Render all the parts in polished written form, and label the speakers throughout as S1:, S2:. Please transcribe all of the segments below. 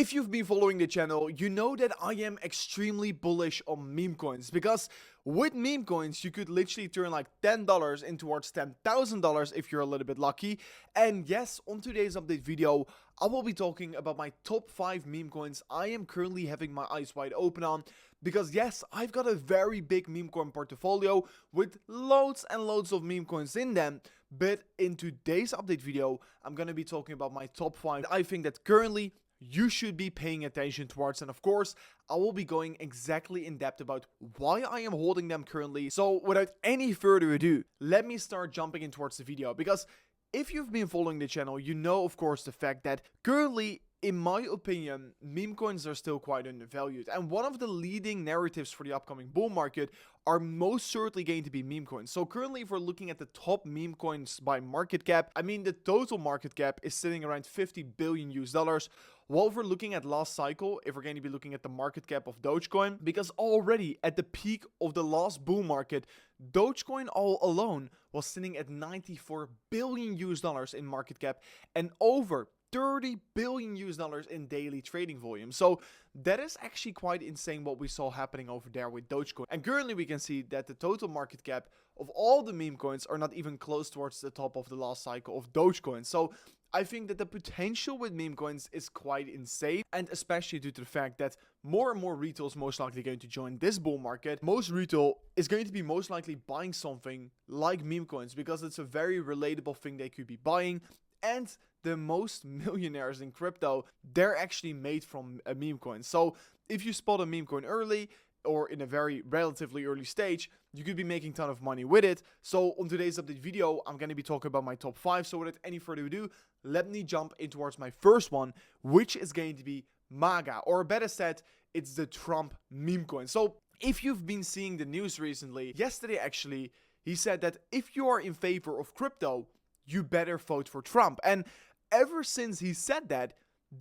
S1: If you've been following the channel, you know that I am extremely bullish on meme coins, because with meme coins you could literally turn like $10 into towards $10,000 if you're a little bit lucky. And yes, on today's update video I will be talking about my top 5 meme coins I am currently having my eyes wide open on, because yes, I've got a very big meme coin portfolio with loads and loads of meme coins in them. But in today's update video I'm gonna be talking about my top 5 I think that currently you should be paying attention towards, and of course I will be going exactly in depth about why I am holding them currently. So without any further ado, let me start jumping in towards the video, because if you've been following the channel, you know of course the fact that currently, in my opinion, meme coins are still quite undervalued, and one of the leading narratives for the upcoming bull market are most certainly going to be meme coins. So currently, if we're looking at the top meme coins by market cap, I mean the total market cap is sitting around 50 billion US dollars. While if we're looking at last cycle, if we're going to be looking at the market cap of Dogecoin, because already at the peak of the last bull market, Dogecoin all alone was sitting at 94 billion US dollars in market cap and over 30 billion US dollars in daily trading volume. So that is actually quite insane what we saw happening over there with Dogecoin. And currently we can see that the total market cap of all the meme coins are not even close towards the top of the last cycle of Dogecoin. So I think that the potential with meme coins is quite insane, and especially due to the fact that more and more retail is most likely going to join this bull market. Most retail is going to be most likely buying something like meme coins because it's a very relatable thing they could be buying. And the most millionaires in crypto, they're actually made from a meme coin. So if you spot a meme coin early or in a very relatively early stage, you could be making a ton of money with it. So on today's update video, I'm going to be talking about my top 5. So without any further ado, let me jump in towards my first one, which is going to be MAGA, or better said, it's the Trump meme coin. So if you've been seeing the news recently, yesterday actually, he said that if you are in favor of crypto, you better vote for Trump. And ever since he said that,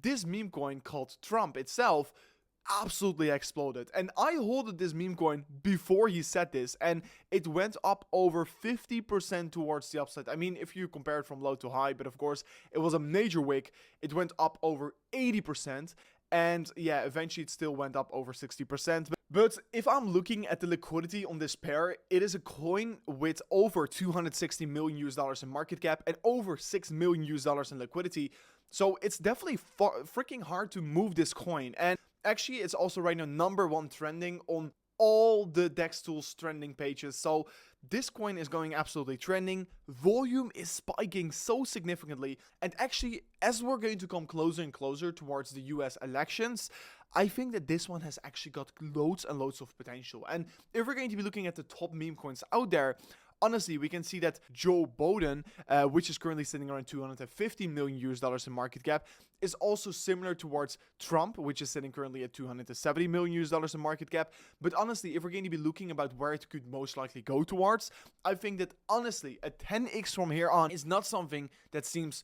S1: this meme coin called Trump itself absolutely exploded. And I holded this meme coin before he said this, and it went up over 50% towards the upside. I mean, if you compare it from low to high, but of course it was a major wick. It went up over 80%, and yeah, eventually it still went up over 60%. But if I'm looking at the liquidity on this pair, it is a coin with over 260 million US dollars in market cap and over 6 million US dollars in liquidity. So it's definitely freaking hard to move this coin. And actually, it's also right now #1 trending on all the DEX tools trending pages. So this coin is going absolutely trending. Volume is spiking so significantly. And actually, as we're going to come closer and closer towards the US elections, I think that this one has actually got loads and loads of potential. And if we're going to be looking at the top meme coins out there, honestly, we can see that Joe Biden, which is currently sitting around 250 million US dollars in market cap, is also similar towards Trump, which is sitting currently at 270 million US dollars in market cap. But honestly, if we're going to be looking about where it could most likely go towards, I think that honestly, a 10x from here on is not something that seems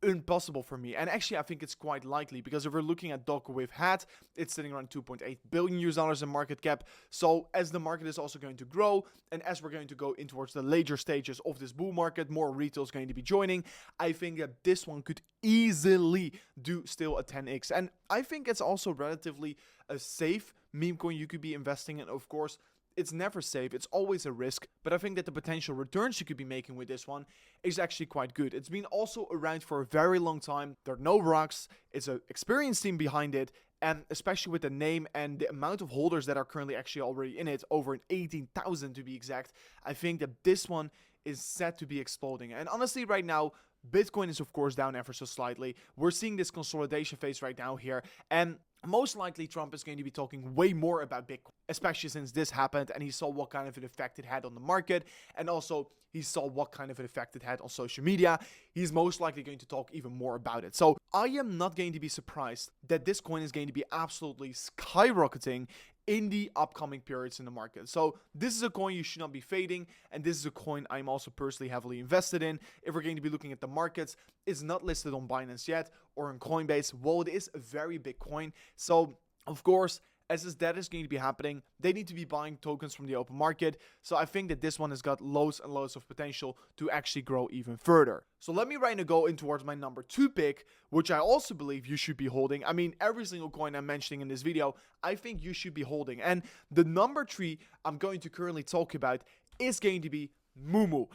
S1: impossible for me. And actually I think it's quite likely, because if we're looking at Docker with hat, it's sitting around 2.8 billion US dollars in market cap. So as the market is also going to grow, and as we're going to go in towards the later stages of this bull market, more retail is going to be joining, I think that this one could easily do still a 10x. And I think it's also relatively a safe meme coin you could be investing in. Of course, it's never safe, it's always a risk, but I think that the potential returns you could be making with this one is actually quite good. It's been also around for a very long time. There are no rocks, it's an experienced team behind it, and especially with the name and the amount of holders that are currently actually already in it, over 18,000 to be exact, I think that this one is set to be exploding. And honestly, right now, Bitcoin is of course down ever so slightly. We're seeing this consolidation phase right now here, and most likely Trump is going to be talking way more about Bitcoin, especially since this happened and he saw what kind of an effect it had on the market, and also he saw what kind of an effect it had on social media. He's most likely going to talk even more about it. So I am not going to be surprised that this coin is going to be absolutely skyrocketing in the upcoming periods in the market. So this is a coin you should not be fading, and this is a coin I'm also personally heavily invested in. If we're going to be looking at the markets, it's not listed on Binance yet or on Coinbase. Well, it is a very big coin. So of course, as that is going to be happening, they need to be buying tokens from the open market. So I think that this one has got loads and loads of potential to actually grow even further. So let me right now go in towards my number 2 pick, which I also believe you should be holding. I mean, every single coin I'm mentioning in this video, I think you should be holding. And the number 3 I'm going to currently talk about is going to be Mumu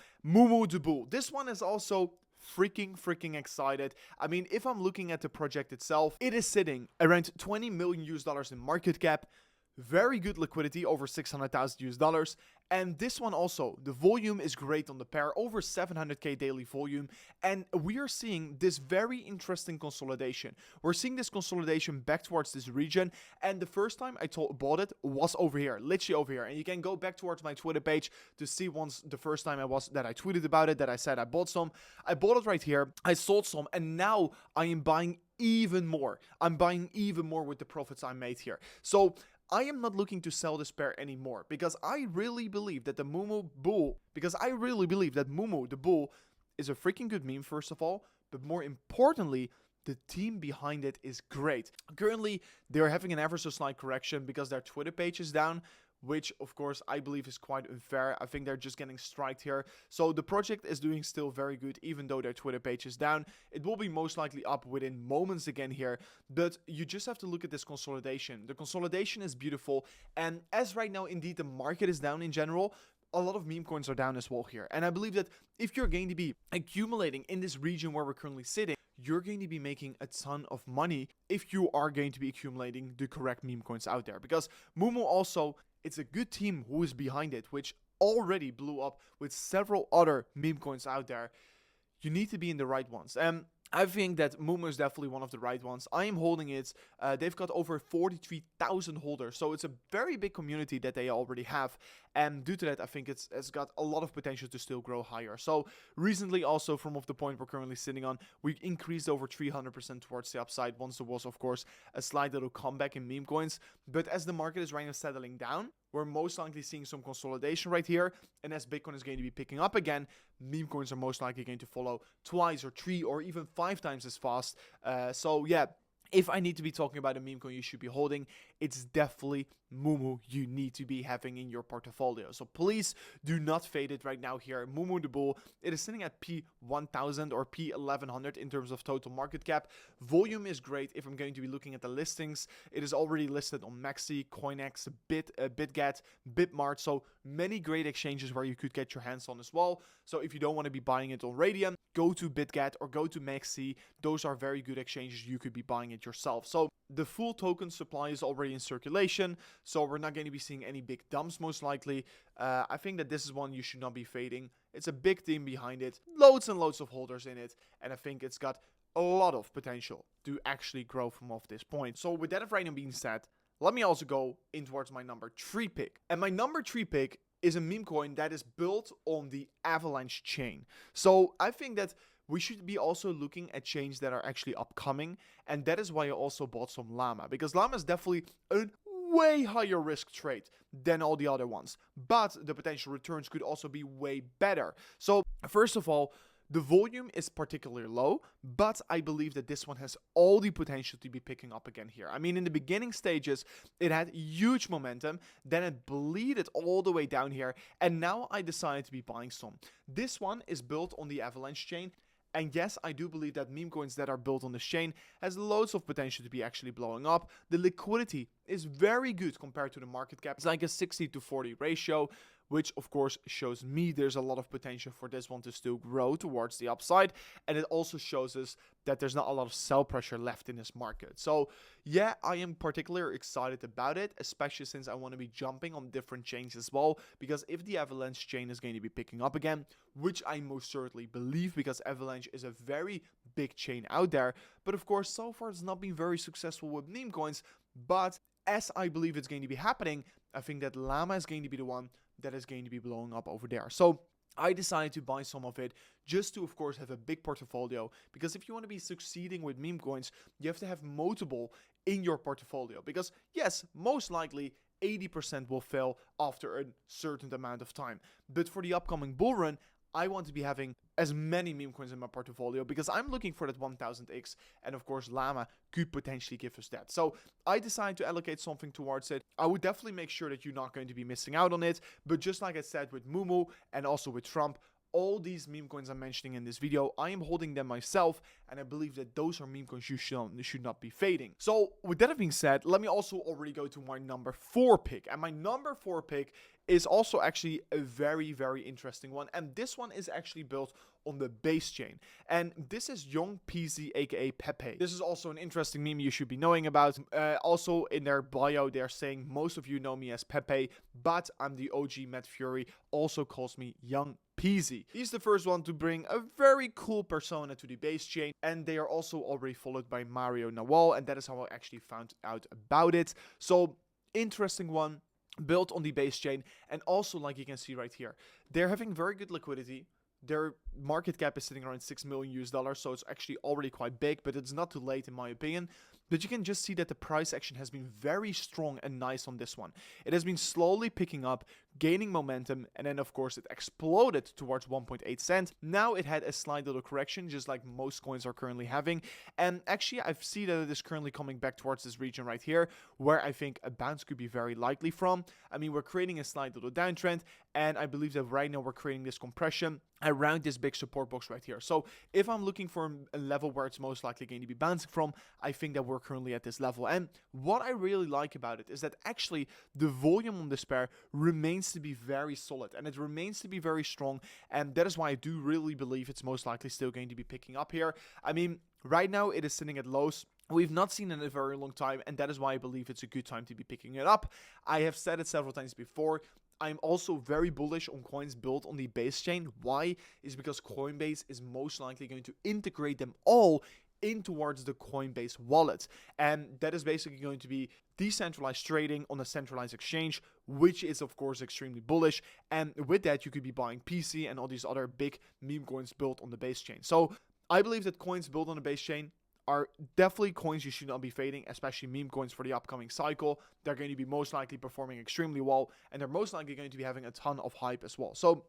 S1: the Bull. This one is also freaking excited. I mean, if I'm looking at the project itself, it is sitting around $20 million in market cap. Very good liquidity, over $600,000. And this one also, the volume is great on the pair, over 700k daily volume. And we are seeing this very interesting consolidation. We're seeing this consolidation back towards this region. And the first time I bought it was over here, literally over here. And you can go back towards my Twitter page to see once the first time that I tweeted about it, that I said I bought some. I bought it right here. I sold some, and now I am buying even more. I'm buying even more with the profits I made here. So I am not looking to sell this pair anymore, because I really believe that the Mumu the Bull is a freaking good meme, first of all, but more importantly, the team behind it is great. Currently, they're having an ever so slight correction because their Twitter page is down, which of course I believe is quite unfair. I think they're just getting striked here. So the project is doing still very good, even though their Twitter page is down. It will be most likely up within moments again here, but you just have to look at this consolidation. The consolidation is beautiful, and as right now indeed the market is down in general, a lot of meme coins are down as well here. And I believe that if you're going to be accumulating in this region where we're currently sitting, you're going to be making a ton of money if you are going to be accumulating the correct meme coins out there. Because Mumu also, it's a good team who is behind it, which already blew up with several other meme coins out there. You need to be in the right ones. And I think that Mumu is definitely one of the right ones. I am holding it. They've got over 43,000 holders. So it's a very big community that they already have. And due to that, I think it's got a lot of potential to still grow higher. So recently also, from the point we're currently sitting on, we increased over 300% towards the upside once there was, of course, a slight little comeback in meme coins. But as the market is right now settling down, we're most likely seeing some consolidation right here. And as Bitcoin is going to be picking up again, meme coins are most likely going to follow twice or 3 or even 5 times as fast. So yeah, if I need to be talking about a meme coin you should be holding, it's definitely Mumu you need to be having in your portfolio. So please do not fade it right now here. Mumu the Bull, it is sitting at P1000 or P1100 in terms of total market cap. Volume is great. If I'm going to be looking at the listings, it is already listed on Maxi, CoinEx, BitGet, Bitmart. So many great exchanges where you could get your hands on as well. So if you don't want to be buying it on Radium, go to BitGet or go to Maxi. Those are very good exchanges. You could be buying it yourself. So the full token supply is already in circulation, so we're not going to be seeing any big dumps most likely. I think that this is one you should not be fading. It's a big team behind it, loads and loads of holders in it, and I think it's got a lot of potential to actually grow from off this point. So with that right now being said, let me also go in towards my number 3 pick. And my number 3 pick is a meme coin that is built on the Avalanche chain. So I think that we should be also looking at chains that are actually upcoming, and that is why I also bought some Llama, because Llama is definitely a way higher risk trade than all the other ones, but the potential returns could also be way better. So first of all, the volume is particularly low, but I believe that this one has all the potential to be picking up again here. I mean, in the beginning stages, it had huge momentum, then it bleeded all the way down here, and now I decided to be buying some. This one is built on the Avalanche chain. And yes, I do believe that meme coins that are built on this chain has loads of potential to be actually blowing up. The liquidity is very good compared to the market cap. It's like a 60-40 ratio, which of course shows me there's a lot of potential for this one to still grow towards the upside. And it also shows us that there's not a lot of sell pressure left in this market. So yeah, I am particularly excited about it, especially since I want to be jumping on different chains as well. Because if the Avalanche chain is going to be picking up again, which I most certainly believe, because Avalanche is a very big chain out there. But of course, so far it's not been very successful with meme coins. But as I believe it's going to be happening, I think that Llama is going to be the one that is going to be blowing up over there. So I decided to buy some of it just to, of course, have a big portfolio. Because if you want to be succeeding with meme coins, you have to have multiple in your portfolio. Because yes, most likely 80% will fail after a certain amount of time. But for the upcoming bull run, I want to be having as many meme coins in my portfolio because I'm looking for that 1000x, and of course Llama could potentially give us that. So I decided to allocate something towards it. I would definitely make sure that you're not going to be missing out on it, but just like I said with Mumu and also with Trump, all these meme coins I'm mentioning in this video, I am holding them myself, and I believe that those are meme coins you should not be fading. So with that being said, let me also already go to my number 4 pick. And my number 4 pick is also actually a very, very interesting one. And this one is actually built on the base chain. And this is Young Peasy, aka Pepe. This is also an interesting meme you should be knowing about. Also in their bio, they're saying most of you know me as Pepe, but I'm the OG Matt Fury, also calls me Young Peasy. He's the first one to bring a very cool persona to the base chain, and they are also already followed by Mario Nawal, and that is how I actually found out about it. So interesting one, built on the base chain, and also like you can see right here, they're having very good liquidity. Their market cap is sitting around $6 million US, so it's actually already quite big, but it's not too late in my opinion. But you can just see that the price action has been very strong and nice on this one. It has been slowly picking up, gaining momentum, and then of course it exploded towards 1.8 cents. Now it had a slight little correction, just like most coins are currently having. And actually I see that it is currently coming back towards this region right here, where I think a bounce could be very likely from. I mean, we're creating a slight little downtrend, and I believe that right now we're creating this compression around this big support box right here. So if I'm looking for a level where it's most likely going to be bouncing from, I think that we're currently at this level. And what I really like about it is that actually the volume on this pair remains to be very solid, and it remains to be very strong, and that is why I do really believe it's most likely still going to be picking up here. I mean, right now it is sitting at lows we've not seen in a very long time, and that is why I believe it's a good time to be picking it up. I have said it several times before. I'm also very bullish on coins built on the base chain. Why? Is because Coinbase is most likely going to integrate them all in towards the Coinbase wallet. And that is basically going to be decentralized trading on a centralized exchange, which is of course extremely bullish. And with that, you could be buying PC and all these other big meme coins built on the base chain. So I believe that coins built on the base chain are definitely coins you should not be fading, especially meme coins for the upcoming cycle. They're going to be most likely performing extremely well, and they're most likely going to be having a ton of hype as well. So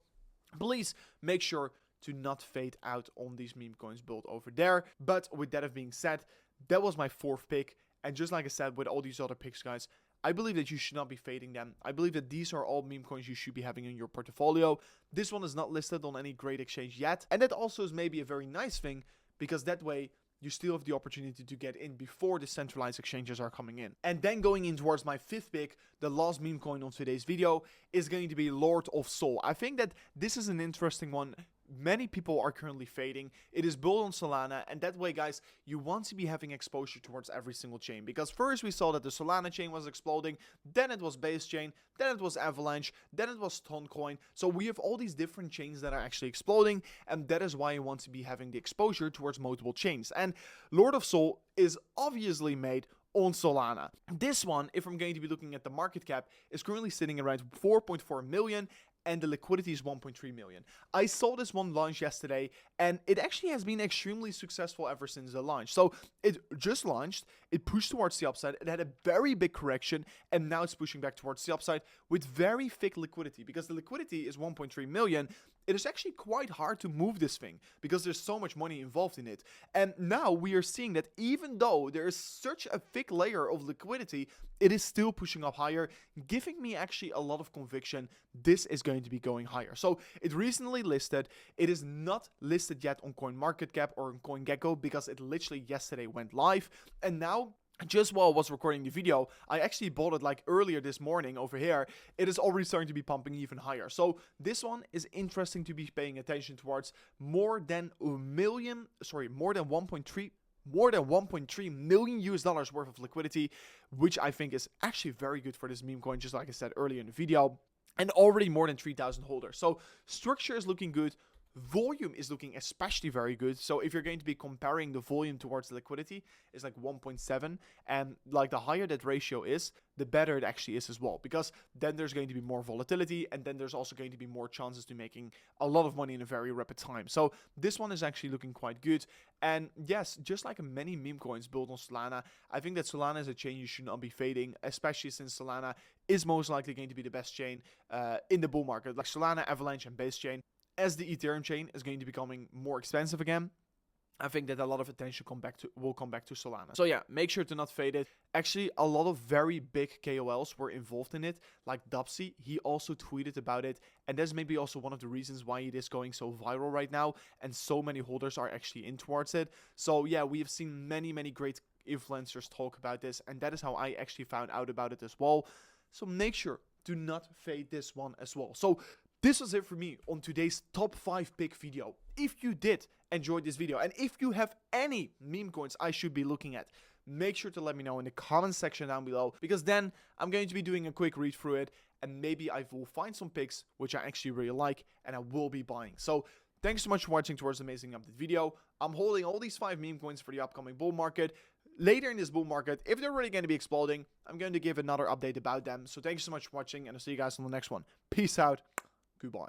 S1: please make sure to not fade out on these meme coins built over there. But with that being said, that was my 4th pick. And just like I said, with all these other picks, guys, I believe that you should not be fading them. I believe that these are all meme coins you should be having in your portfolio. This one is not listed on any great exchange yet. And that also is maybe a very nice thing, because that way you still have the opportunity to get in before the centralized exchanges are coming in. And then going in towards my 5th pick, the last meme coin on today's video, is going to be Lord of Sol. I think that this is an interesting one. Many people are currently fading. It is built on Solana, and that way, guys, you want to be having exposure towards every single chain, because first we saw that the Solana chain was exploding, then it was Base chain, then it was Avalanche, then it was Toncoin. So we have all these different chains that are actually exploding, and that is why you want to be having the exposure towards multiple chains. And Lord of Sol is obviously made on Solana. This one, if I'm going to be looking at the market cap, is currently sitting around 4.4 million, and the liquidity is 1.3 million. I saw this one launch yesterday, and it actually has been extremely successful ever since the launch. So it just launched, it pushed towards the upside, it had a very big correction, and now it's pushing back towards the upside with very thick liquidity. Because the liquidity is 1.3 million, it is actually quite hard to move this thing because there's so much money involved in it. And now we are seeing that even though there is such a thick layer of liquidity, it is still pushing up higher, giving me actually a lot of conviction this is going to be going higher. So it recently listed. It is not listed yet on CoinMarketCap or on CoinGecko because it literally yesterday went live. And now, just while I was recording the video, I actually bought it like earlier this morning over here. It is already starting to be pumping even higher. So this one is interesting to be paying attention towards. More than 1.3 million US dollars worth of liquidity, which I think is actually very good for this meme coin, just like I said earlier in the video, and already more than 3,000 holders. So structure is looking good. Volume is looking especially very good. So if you're going to be comparing the volume towards the liquidity, it's like 1.7, and like the higher that ratio is, the better it actually is as well, because then there's going to be more volatility, and then there's also going to be more chances to making a lot of money in a very rapid time. So this one is actually looking quite good. And yes, just like many meme coins built on Solana, I think that Solana is a chain you should not be fading, especially since Solana is most likely going to be the best chain in the bull market, like Solana, Avalanche, and Base chain. as the Ethereum chain is going to be becoming more expensive again, I think that a lot of attention will come back to Solana. So yeah, make sure to not fade it. Actually, a lot of very big KOLs were involved in it, like Dubsy. He also tweeted about it, and that's maybe also one of the reasons why it is going so viral right now, and so many holders are actually in towards it. So yeah, we have seen many great influencers talk about this, and that is how I actually found out about it as well. So make sure to not fade this one as well. So this was it for me on today's top 5 pick video. If you did enjoy this video, and if you have any meme coins I should be looking at, make sure to let me know in the comment section down below, because then I'm going to be doing a quick read through it, and maybe I will find some picks which I actually really like and I will be buying. So thanks so much for watching towards the amazing update video. I'm holding all these 5 meme coins for the upcoming bull market. Later in this bull market, if they're really going to be exploding, I'm going to give another update about them. So thank you so much for watching, and I'll see you guys on the next one. Peace out. Goodbye.